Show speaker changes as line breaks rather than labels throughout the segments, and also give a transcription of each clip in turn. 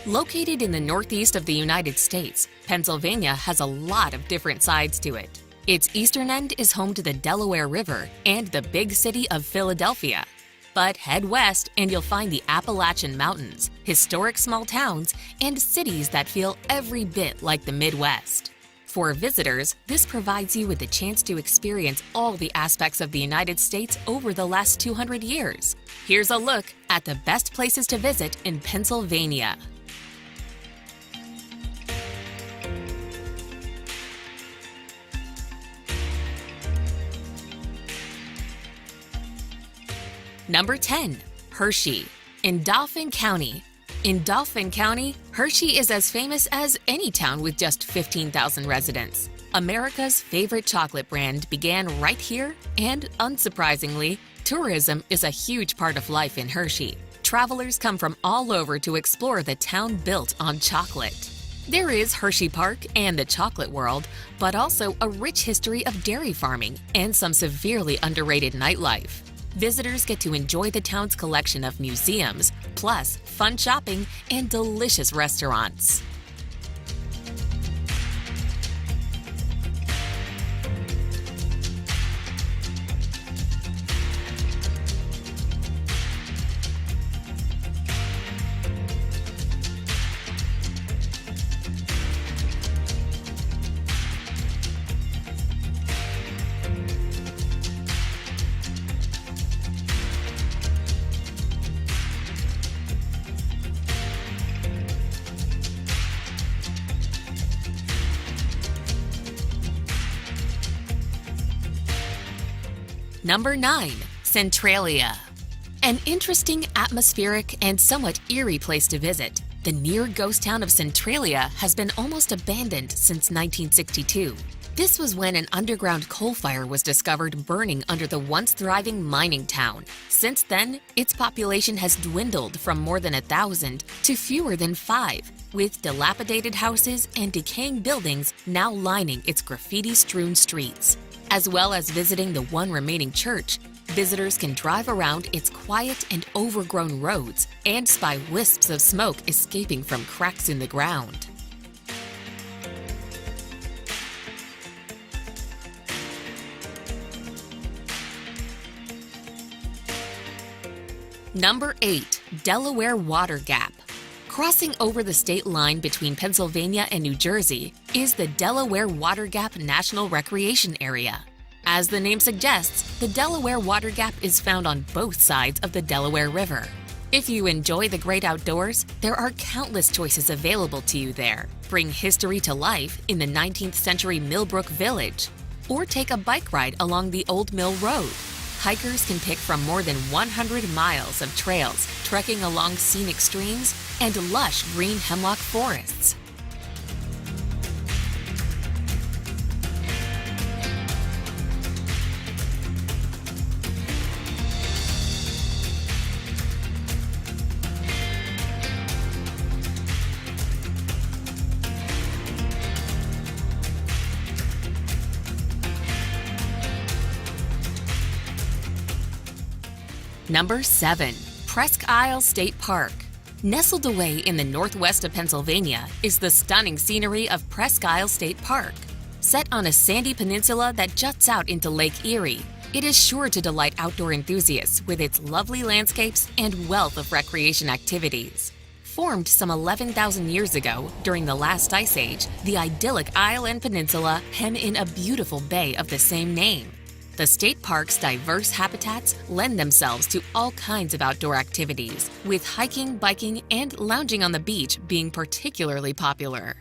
Located in the northeast of the United States, Pennsylvania has a lot of different sides to it. Its eastern end is home to the Delaware River and the big city of Philadelphia. But head west and you'll find the Appalachian Mountains, historic small towns, and cities that feel every bit like the Midwest. For visitors, this provides you with the chance to experience all the aspects of the United States over the last 200 years. Here's a look at the best places to visit in Pennsylvania. Number 10. Hershey, in Dauphin County. In Dauphin County, Hershey is as famous as any town with just 15,000 residents. America's favorite chocolate brand began right here, and unsurprisingly, tourism is a huge part of life in Hershey. Travelers come from all over to explore the town built on chocolate. There is Hershey Park and the chocolate world, but also a rich history of dairy farming and some severely underrated nightlife. Visitors get to enjoy the town's collection of museums, plus fun shopping and delicious restaurants. Number 9. Centralia. An interesting, atmospheric, and somewhat eerie place to visit, the near ghost town of Centralia has been almost abandoned since 1962. This was when an underground coal fire was discovered burning under the once thriving mining town. Since then, its population has dwindled from more than 1,000 to fewer than 5, with dilapidated houses and decaying buildings now lining its graffiti-strewn streets. As well as visiting the one remaining church, visitors can drive around its quiet and overgrown roads and spy wisps of smoke escaping from cracks in the ground. Number 8. Delaware Water Gap. Crossing over the state line between Pennsylvania and New Jersey is the Delaware Water Gap National Recreation Area. As the name suggests, the Delaware Water Gap is found on both sides of the Delaware River. If you enjoy the great outdoors, there are countless choices available to you there. Bring history to life in the 19th century Millbrook Village, or take a bike ride along the Old Mill Road. Hikers can pick from more than 100 miles of trails, trekking along scenic streams and lush green hemlock forests. Number 7. Presque Isle State Park. Nestled away in the northwest of Pennsylvania is the stunning scenery of Presque Isle State Park. Set on a sandy peninsula that juts out into Lake Erie, it is sure to delight outdoor enthusiasts with its lovely landscapes and wealth of recreation activities. Formed some 11,000 years ago during the last ice age, the idyllic isle and peninsula hem in a beautiful bay of the same name. The state park's diverse habitats lend themselves to all kinds of outdoor activities, with hiking, biking, and lounging on the beach being particularly popular.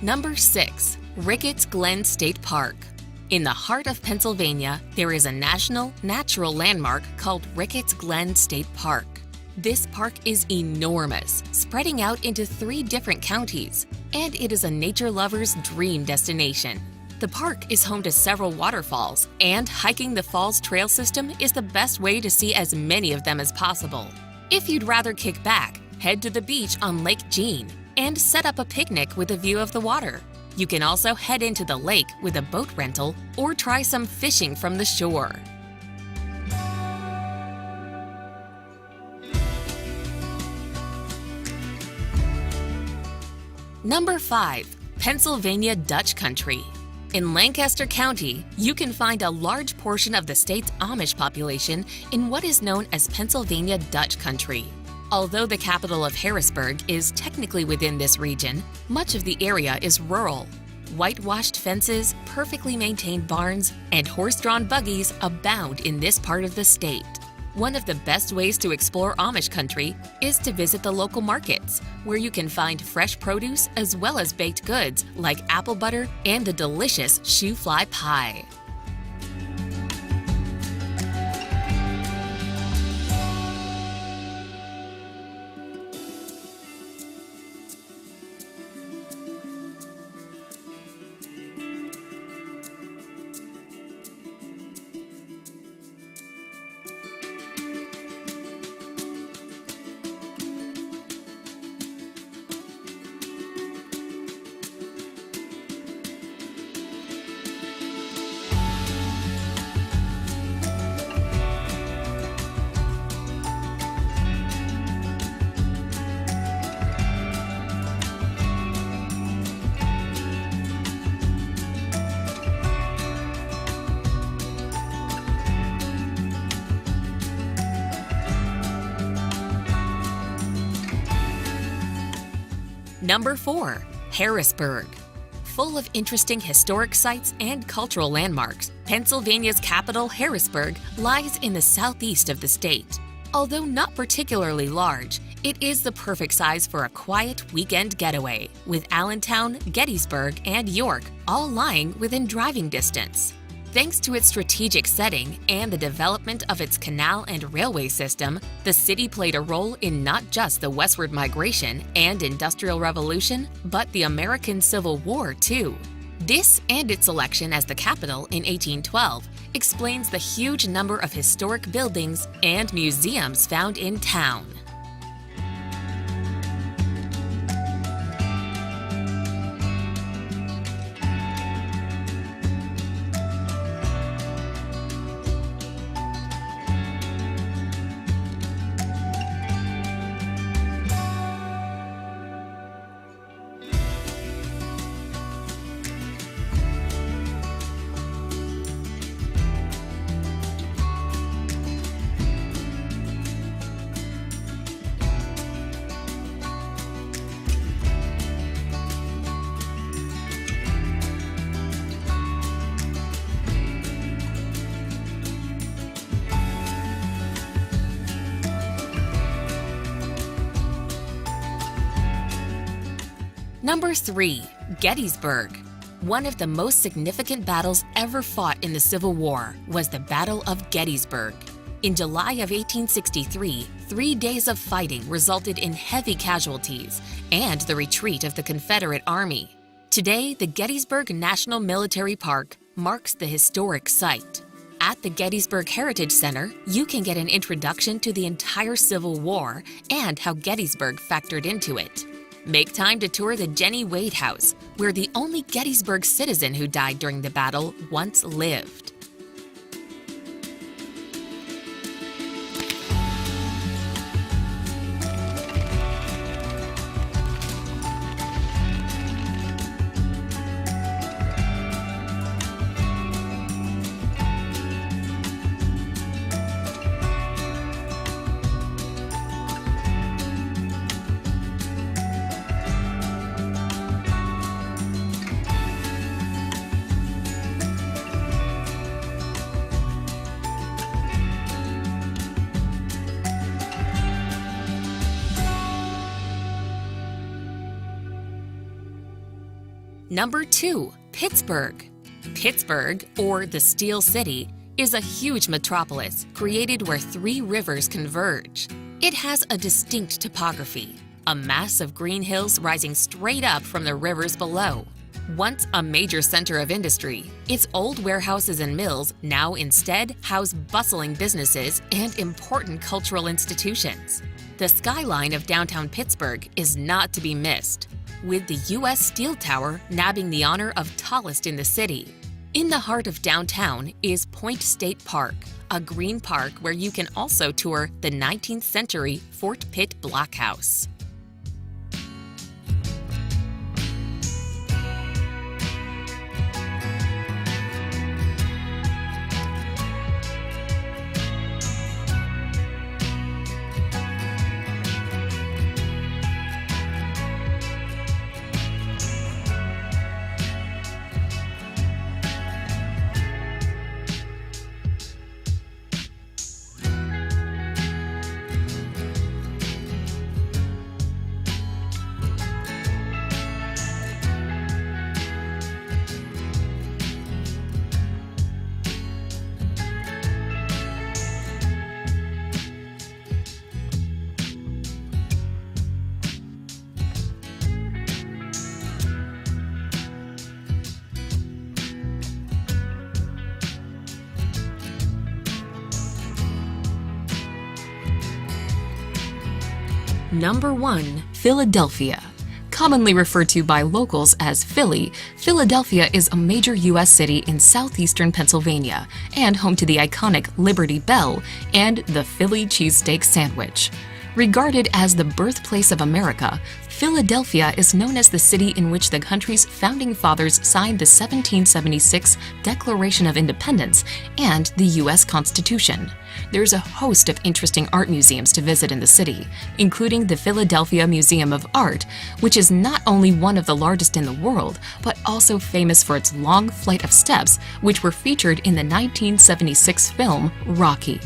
Number 6. Ricketts Glen State Park. In the heart of Pennsylvania, there is a national natural landmark called Ricketts Glen State Park. This park is enormous, spreading out into 3 different counties, and it is a nature lover's dream destination. The park is home to several waterfalls, and hiking the falls trail system is the best way to see as many of them as possible. If you'd rather kick back, head to the beach on Lake Jean and set up a picnic with a view of the water. You can also head into the lake with a boat rental or try some fishing from the shore. Number 5. Pennsylvania Dutch Country. In Lancaster County, you can find a large portion of the state's Amish population in what is known as Pennsylvania Dutch Country. Although the capital of Harrisburg is technically within this region, much of the area is rural. Whitewashed fences, perfectly maintained barns, and horse-drawn buggies abound in this part of the state. One of the best ways to explore Amish country is to visit the local markets, where you can find fresh produce as well as baked goods like apple butter and the delicious shoe fly pie. Number 4. Harrisburg. Full of interesting historic sites and cultural landmarks, Pennsylvania's capital, Harrisburg, lies in the southeast of the state. Although not particularly large, it is the perfect size for a quiet weekend getaway, with Allentown, Gettysburg, and York all lying within driving distance. Thanks to its strategic setting and the development of its canal and railway system, the city played a role in not just the westward migration and industrial revolution, but the American Civil War too. This and its selection as the capital in 1812 explains the huge number of historic buildings and museums found in town. Number 3. Gettysburg. One of the most significant battles ever fought in the Civil War was the Battle of Gettysburg. In July of 1863, 3 days of fighting resulted in heavy casualties and the retreat of the Confederate Army. Today, the Gettysburg National Military Park marks the historic site. At the Gettysburg Heritage Center, you can get an introduction to the entire Civil War and how Gettysburg factored into it. Make time to tour the Jenny Wade House, where the only Gettysburg citizen who died during the battle once lived. Number 2. Pittsburgh. Pittsburgh, or the Steel City, is a huge metropolis created where 3 rivers converge. It has a distinct topography. a mass of green hills rising straight up from the rivers below. Once a major center of industry, its old warehouses and mills now instead house bustling businesses and important cultural institutions. The skyline of downtown Pittsburgh is not to be missed, with the U.S. Steel Tower nabbing the honor of tallest in the city. In the heart of downtown is Point State Park, a green park where you can also tour the 19th century Fort Pitt Blockhouse. Number 1. Philadelphia. Commonly referred to by locals as Philly, Philadelphia is a major U.S. city in southeastern Pennsylvania and home to the iconic Liberty Bell and the Philly cheesesteak sandwich. Regarded as the birthplace of America, Philadelphia is known as the city in which the country's founding fathers signed the 1776 Declaration of Independence and the U.S. Constitution. There's a host of interesting art museums to visit in the city, including the Philadelphia Museum of Art, which is not only one of the largest in the world, but also famous for its long flight of steps, which were featured in the 1976 film Rocky.